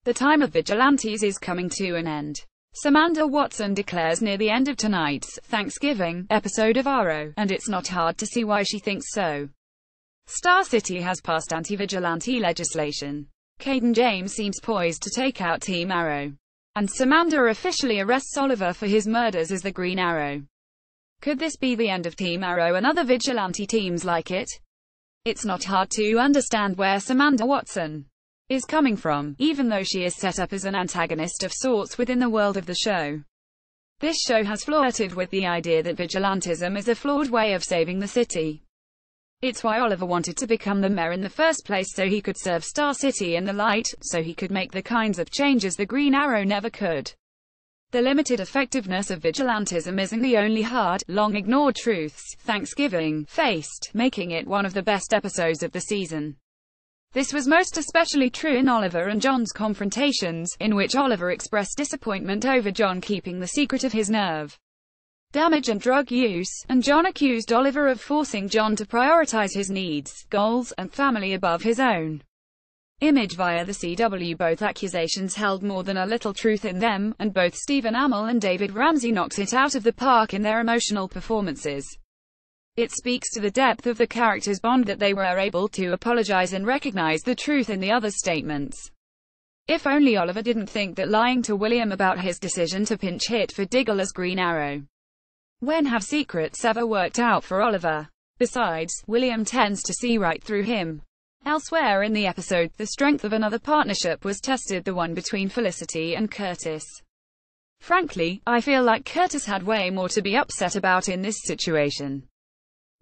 The time of vigilantes is coming to an end. Samantha Watson declares near the end of tonight's Thanksgiving episode of Arrow, and it's not hard to see why she thinks so. Star City has passed anti-vigilante legislation. Caden James seems poised to take out Team Arrow. And Samantha officially arrests Oliver for his murders as the Green Arrow. Could this be the end of Team Arrow and other vigilante teams like it? It's not hard to understand where Samantha Watson is coming from, even though she is set up as an antagonist of sorts within the world of the show. This show has flirted with the idea that vigilantism is a flawed way of saving the city. It's why Oliver wanted to become the mayor in the first place, so he could serve Star City in the light, so he could make the kinds of changes the Green Arrow never could. The limited effectiveness of vigilantism isn't the only hard, long-ignored truths Thanksgiving faced, making it one of the best episodes of the season. This was most especially true in Oliver and John's confrontations, in which Oliver expressed disappointment over John keeping the secret of his nerve damage and drug use, and John accused Oliver of forcing John to prioritize his needs, goals, and family above his own image via the CW. Both accusations held more than a little truth in them, and both Stephen Amell and David Ramsey knocked it out of the park in their emotional performances. It speaks to the depth of the characters' bond that they were able to apologize and recognize the truth in the other's statements. If only Oliver didn't think that lying to William about his decision to pinch hit for Diggle as Green Arrow. When have secrets ever worked out for Oliver? Besides, William tends to see right through him. Elsewhere in the episode, the strength of another partnership was tested, the one between Felicity and Curtis. Frankly, I feel like Curtis had way more to be upset about in this situation.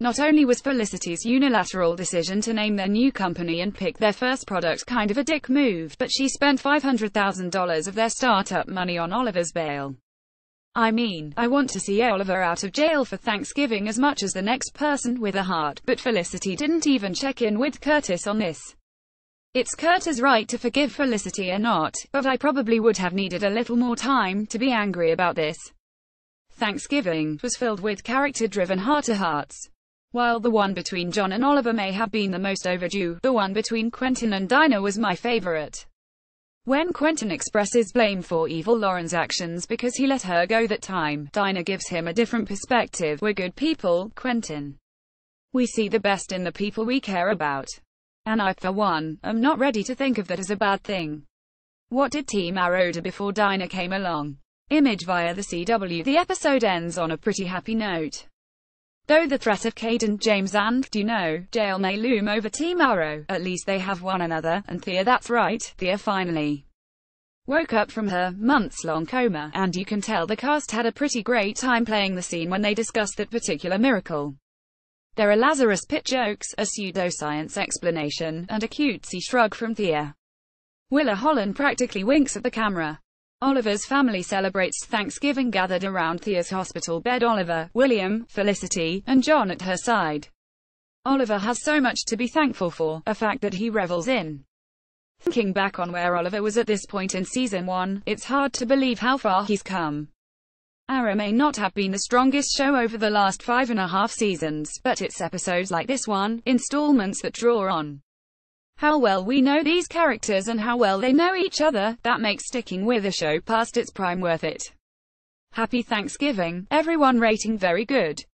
Not only was Felicity's unilateral decision to name their new company and pick their first product kind of a dick move, but she spent $500,000 of their startup money on Oliver's bail. I mean, I want to see Oliver out of jail for Thanksgiving as much as the next person with a heart, but Felicity didn't even check in with Curtis on this. It's Curtis' right to forgive Felicity or not, but I probably would have needed a little more time to be angry about this. Thanksgiving was filled with character-driven heart-to-hearts. While the one between John and Oliver may have been the most overdue, the one between Quentin and Dinah was my favorite. When Quentin expresses blame for evil Lauren's actions because he let her go that time, Dinah gives him a different perspective. We're good people, Quentin. We see the best in the people we care about. And I, for one, am not ready to think of that as a bad thing. What did Team Arrow do before Dinah came along? Image via the CW. The episode ends on a pretty happy note. Though the threat of Caden, James and, jail may loom over Team Arrow, at least they have one another, and Thea, that's right, Thea finally woke up from her months-long coma, and you can tell the cast had a pretty great time playing the scene when they discussed that particular miracle. There are Lazarus Pit jokes, a pseudoscience explanation, and a cutesy shrug from Thea. Willa Holland practically winks at the camera. Oliver's family celebrates Thanksgiving gathered around Thea's hospital bed. Oliver, William, Felicity, and John at her side. Oliver has so much to be thankful for, a fact that he revels in. Thinking back on where Oliver was at this point in Season 1, it's hard to believe how far he's come. Arrow may not have been the strongest show over the last 5.5 seasons, but it's episodes like this one, installments that draw on how well we know these characters and how well they know each other, that makes sticking with a show past its prime worth it. Happy Thanksgiving, everyone. Rating very good.